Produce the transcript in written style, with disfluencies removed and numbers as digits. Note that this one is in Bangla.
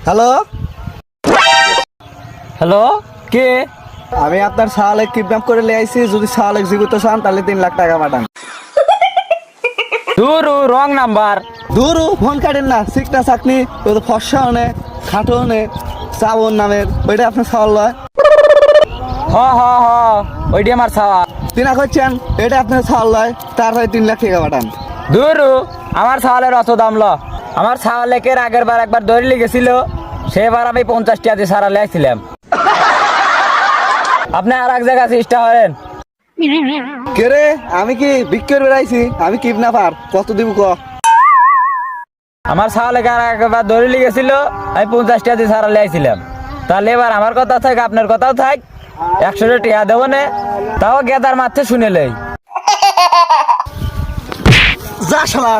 হ্যালো, হ্যালো, কে? আমি আপনার শাহালেক কিডন্যাপ করে নিয়ে আইছি। যদি শাহালেক জীবিত চান তাহলে 3 লাখ টাকা পাঠান। দূর রং নাম্বার। দূর ফোন কাটেন না, সিকটা চাকনি ওই তো ফর্সা হনে খাটো হনে চাবন নামের ওইটা আপনার শাওয়াল লয়। হ হ হ, ওইটি আমার ছাওয়া। তিনা করছেন এটা আপনার শাওয়াল লয়, তার হয় 3 লাখ টাকা পাঠান। দূর আমার ছাওয়ালের অত দাম ল। আমার ছাওয়ালেকের আগের বার একবার দৌড়ে লেগেছিল, সেবার আমি 50 টাকা দিয়ে সারা লেগেছিলাম। আপনি আর এক জায়গায় চেষ্টা করেন। কে রে, আমি কি বিক্রি বেড়াইছি? আমি কিডন্যাপার, কত দিব ক? আমার ছাওয়ালেকে আর একবার দৌড়ে লেগেছিল, আমি 50 টাকা দিয়ে সারা লেগেছিলাম। তাহলে এবার আমার কথা থাক, আপনার কথাও থাক। 100 টাকা দেবো না, তাও গেদার মারতে শুনে লেই। যা শালা।